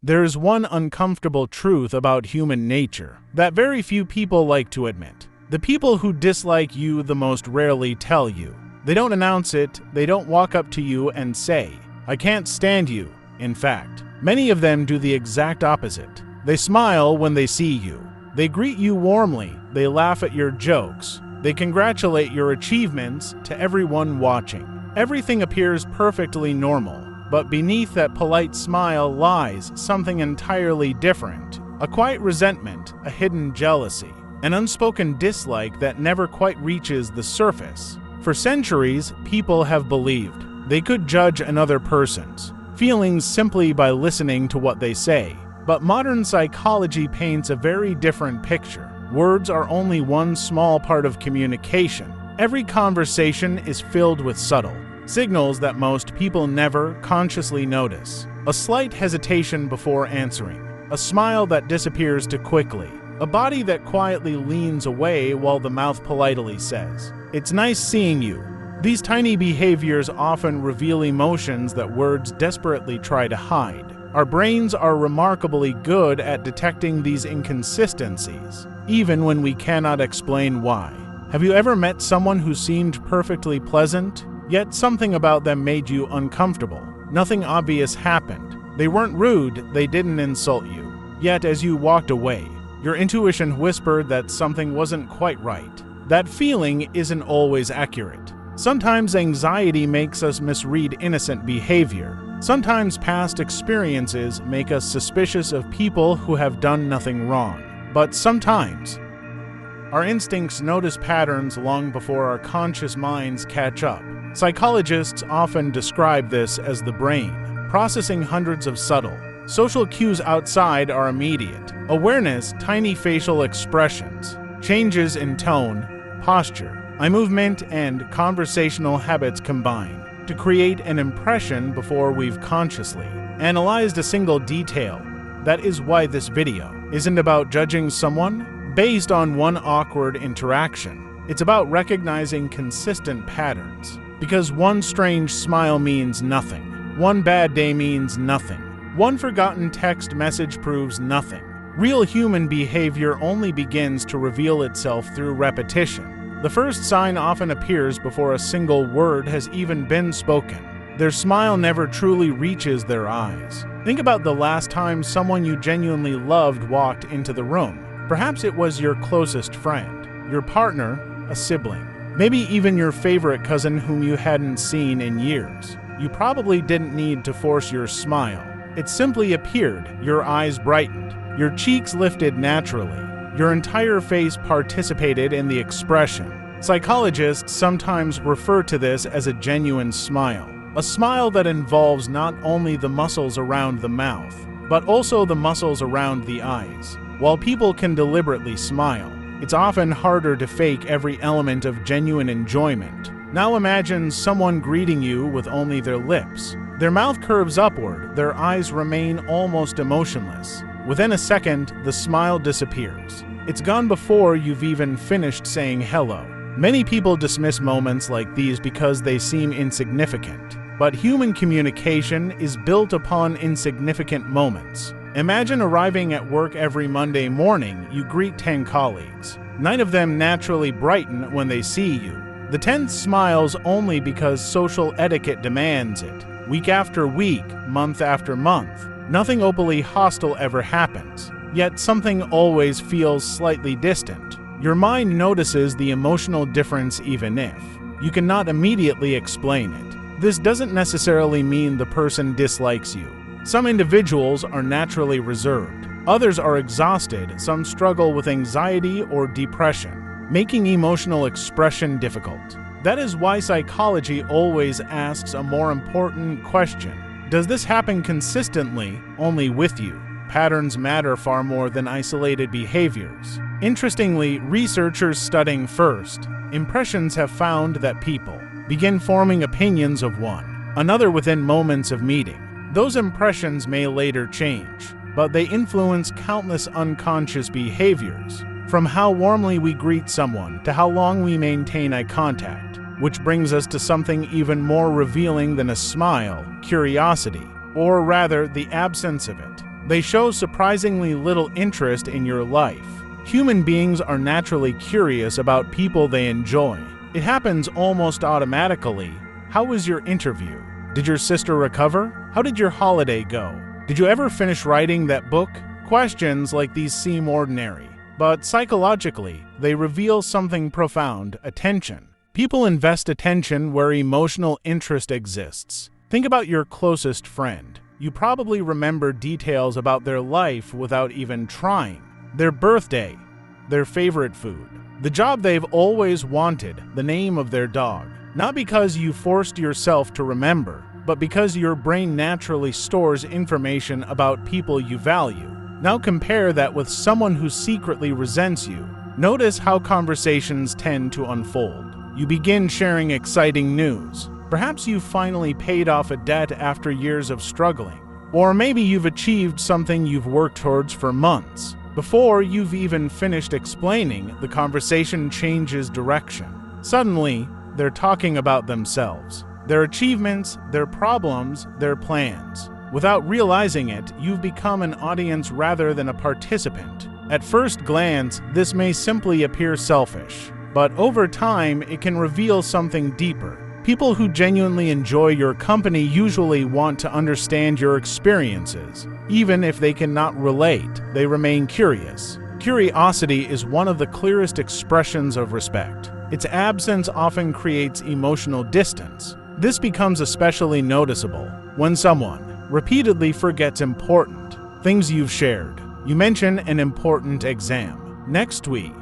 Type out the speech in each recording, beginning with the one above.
There is one uncomfortable truth about human nature that very few people like to admit. The people who dislike you the most rarely tell you. They don't announce it, they don't walk up to you and say, "I can't stand you." In fact, many of them do the exact opposite. They smile when they see you. They greet you warmly, they laugh at your jokes, they congratulate your achievements to everyone watching. Everything appears perfectly normal, but beneath that polite smile lies something entirely different. A quiet resentment, a hidden jealousy, an unspoken dislike that never quite reaches the surface. For centuries, people have believed they could judge another person's feelings simply by listening to what they say. But modern psychology paints a very different picture. Words are only one small part of communication. Every conversation is filled with subtle signals that most people never consciously notice. A slight hesitation before answering, a smile that disappears too quickly, a body that quietly leans away while the mouth politely says, "It's nice seeing you." These tiny behaviors often reveal emotions that words desperately try to hide. Our brains are remarkably good at detecting these inconsistencies, even when we cannot explain why. Have you ever met someone who seemed perfectly pleasant, yet something about them made you uncomfortable? Nothing obvious happened. They weren't rude, they didn't insult you. Yet as you walked away, your intuition whispered that something wasn't quite right. That feeling isn't always accurate. Sometimes anxiety makes us misread innocent behavior. Sometimes past experiences make us suspicious of people who have done nothing wrong. But sometimes, our instincts notice patterns long before our conscious minds catch up. Psychologists often describe this as the brain processing hundreds of subtle social cues outside our immediate awareness, tiny facial expressions, changes in tone, posture, eye movement, and conversational habits combine to create an impression before we've consciously analyzed a single detail. That is why this video isn't about judging someone based on one awkward interaction. It's about recognizing consistent patterns. Because one strange smile means nothing. One bad day means nothing. One forgotten text message proves nothing. Real human behavior only begins to reveal itself through repetition. The first sign often appears before a single word has even been spoken. Their smile never truly reaches their eyes. Think about the last time someone you genuinely loved walked into the room. Perhaps it was your closest friend, your partner, a sibling, maybe even your favorite cousin whom you hadn't seen in years. You probably didn't need to force your smile. It simply appeared, your eyes brightened, your cheeks lifted naturally, your entire face participated in the expression. Psychologists sometimes refer to this as a genuine smile, a smile that involves not only the muscles around the mouth, but also the muscles around the eyes. While people can deliberately smile, it's often harder to fake every element of genuine enjoyment. Now imagine someone greeting you with only their lips. Their mouth curves upward, their eyes remain almost emotionless. Within a second, the smile disappears. It's gone before you've even finished saying hello. Many people dismiss moments like these because they seem insignificant. But human communication is built upon insignificant moments. Imagine arriving at work every Monday morning. You greet 10 colleagues. 9 of them naturally brighten when they see you. The 10th smiles only because social etiquette demands it. Week after week, month after month, nothing openly hostile ever happens. Yet something always feels slightly distant. Your mind notices the emotional difference even if you cannot immediately explain it. This doesn't necessarily mean the person dislikes you. Some individuals are naturally reserved. Others are exhausted. Some struggle with anxiety or depression, making emotional expression difficult. That is why psychology always asks a more important question. Does this happen consistently only with you? Patterns matter far more than isolated behaviors. Interestingly, researchers studying first impressions have found that people begin forming opinions of one another within moments of meeting. Those impressions may later change, but they influence countless unconscious behaviors, from how warmly we greet someone to how long we maintain eye contact, which brings us to something even more revealing than a smile: curiosity, or rather the absence of it. They show surprisingly little interest in your life. Human beings are naturally curious about people they enjoy. It happens almost automatically. How was your interview? Did your sister recover? How did your holiday go? Did you ever finish writing that book? Questions like these seem ordinary, but psychologically, they reveal something profound: attention. People invest attention where emotional interest exists. Think about your closest friend. You probably remember details about their life without even trying. Their birthday, their favorite food, the job they've always wanted, the name of their dog. Not because you forced yourself to remember, but because your brain naturally stores information about people you value. Now compare that with someone who secretly resents you. Notice how conversations tend to unfold. You begin sharing exciting news. Perhaps you've finally paid off a debt after years of struggling. Or maybe you've achieved something you've worked towards for months. Before you've even finished explaining, the conversation changes direction. Suddenly, they're talking about themselves, their achievements, their problems, their plans. Without realizing it, you've become an audience rather than a participant. At first glance, this may simply appear selfish, but over time, it can reveal something deeper. People who genuinely enjoy your company usually want to understand your experiences. Even if they cannot relate, they remain curious. Curiosity is one of the clearest expressions of respect. Its absence often creates emotional distance. This becomes especially noticeable when someone repeatedly forgets important things you've shared. You mention an important exam. Next week,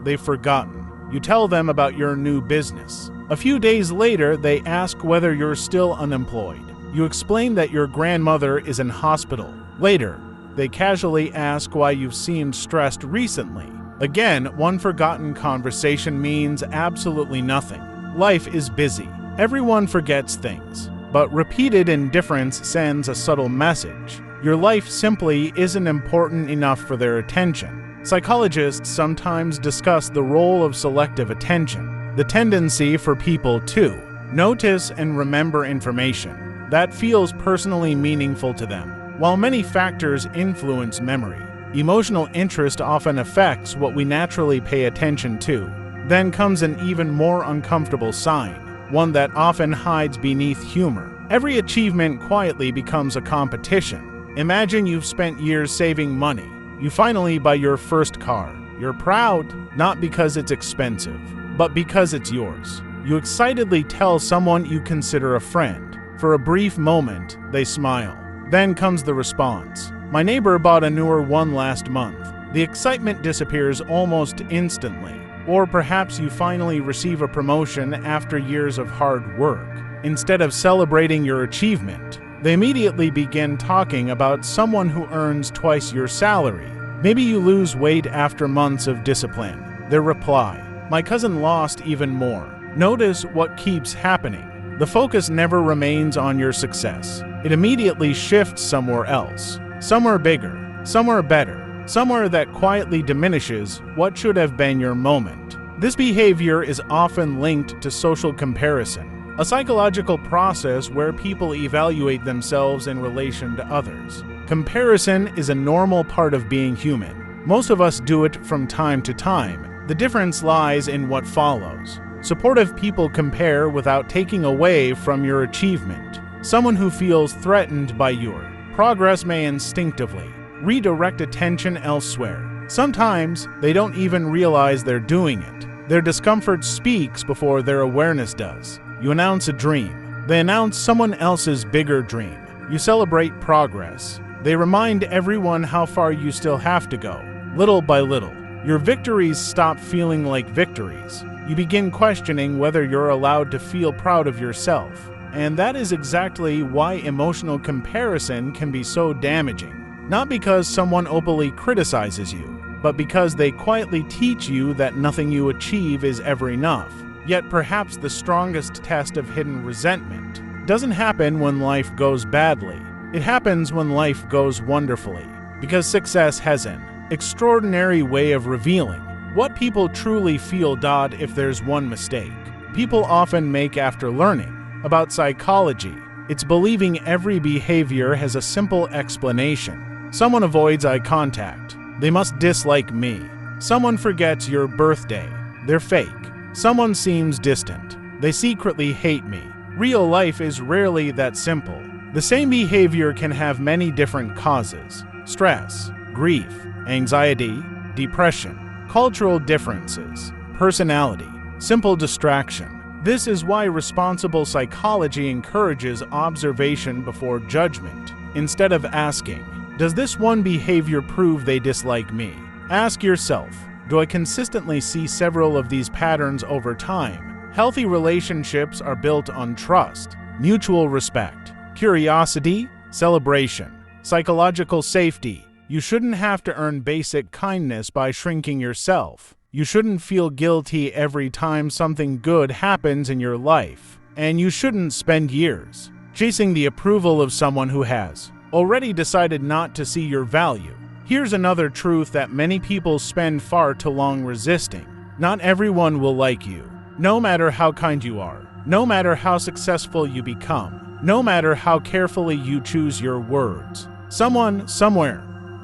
they've forgotten. You tell them about your new business. A few days later, they ask whether you're still unemployed. You explain that your grandmother is in hospital. Later, they casually ask why you've seemed stressed recently. Again, one forgotten conversation means absolutely nothing. Life is busy. Everyone forgets things. But repeated indifference sends a subtle message. Your life simply isn't important enough for their attention. Psychologists sometimes discuss the role of selective attention, the tendency for people to notice and remember information that feels personally meaningful to them. While many factors influence memory, emotional interest often affects what we naturally pay attention to. Then comes an even more uncomfortable sign, one that often hides beneath humor. Every achievement quietly becomes a competition. Imagine you've spent years saving money. You finally buy your first car. You're proud, not because it's expensive, but because it's yours. You excitedly tell someone you consider a friend. For a brief moment, they smile. Then comes the response. My neighbor bought a newer one last month. The excitement disappears almost instantly. Or perhaps you finally receive a promotion after years of hard work. Instead of celebrating your achievement, they immediately begin talking about someone who earns twice your salary. Maybe you lose weight after months of discipline. Their reply, my cousin lost even more. Notice what keeps happening. The focus never remains on your success. It immediately shifts somewhere else. Somewhere bigger, somewhere better, somewhere that quietly diminishes what should have been your moment. This behavior is often linked to social comparison, a psychological process where people evaluate themselves in relation to others. Comparison is a normal part of being human. Most of us do it from time to time. The difference lies in what follows. Supportive people compare without taking away from your achievement. Someone who feels threatened by your progress may instinctively redirect attention elsewhere. Sometimes they don't even realize they're doing it. Their discomfort speaks before their awareness does. You announce a dream. They announce someone else's bigger dream. You celebrate progress. They remind everyone how far you still have to go. Little by little, your victories stop feeling like victories. You begin questioning whether you're allowed to feel proud of yourself. And that is exactly why emotional comparison can be so damaging. Not because someone openly criticizes you, but because they quietly teach you that nothing you achieve is ever enough. Yet perhaps the strongest test of hidden resentment doesn't happen when life goes badly. It happens when life goes wonderfully, because success has an extraordinary way of revealing what people truly feel. If there's one mistake people often make after learning about psychology, it's believing every behavior has a simple explanation. Someone avoids eye contact. They must dislike me. Someone forgets your birthday. They're fake. Someone seems distant. They secretly hate me. Real life is rarely that simple. The same behavior can have many different causes: stress, grief, anxiety, depression, cultural differences, personality, simple distraction. This is why responsible psychology encourages observation before judgment. Instead of asking, "Does this one behavior prove they dislike me?" ask yourself, "Do I consistently see several of these patterns over time?" Healthy relationships are built on trust, mutual respect, curiosity, celebration, psychological safety. You shouldn't have to earn basic kindness by shrinking yourself. You shouldn't feel guilty every time something good happens in your life. And you shouldn't spend years chasing the approval of someone who has already decided not to see your value. Here's another truth that many people spend far too long resisting. Not everyone will like you. No matter how kind you are, no matter how successful you become, no matter how carefully you choose your words, someone, somewhere,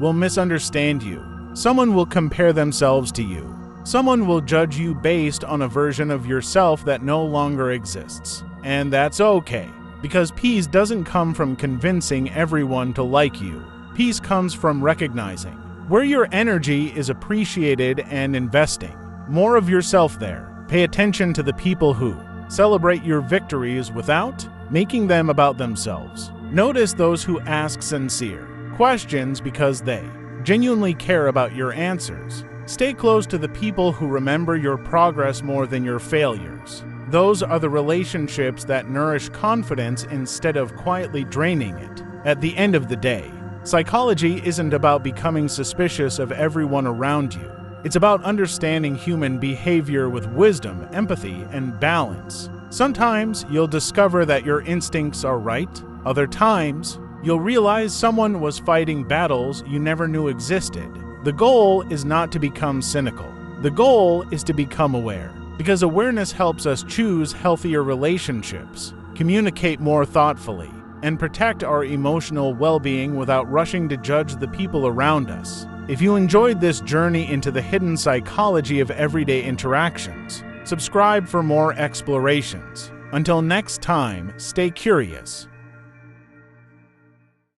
will misunderstand you. Someone will compare themselves to you. Someone will judge you based on a version of yourself that no longer exists. And that's okay, because peace doesn't come from convincing everyone to like you. Peace comes from recognizing where your energy is appreciated and investing more of yourself there. Pay attention to the people who celebrate your victories without making them about themselves. Notice those who ask sincere questions because they genuinely care about your answers. Stay close to the people who remember your progress more than your failures. Those are the relationships that nourish confidence instead of quietly draining it. At the end of the day, psychology isn't about becoming suspicious of everyone around you. It's about understanding human behavior with wisdom, empathy, and balance. Sometimes you'll discover that your instincts are right. Other times, you'll realize someone was fighting battles you never knew existed. The goal is not to become cynical. The goal is to become aware, because awareness helps us choose healthier relationships, communicate more thoughtfully, and protect our emotional well-being without rushing to judge the people around us. If you enjoyed this journey into the hidden psychology of everyday interactions, subscribe for more explorations. Until next time, stay curious.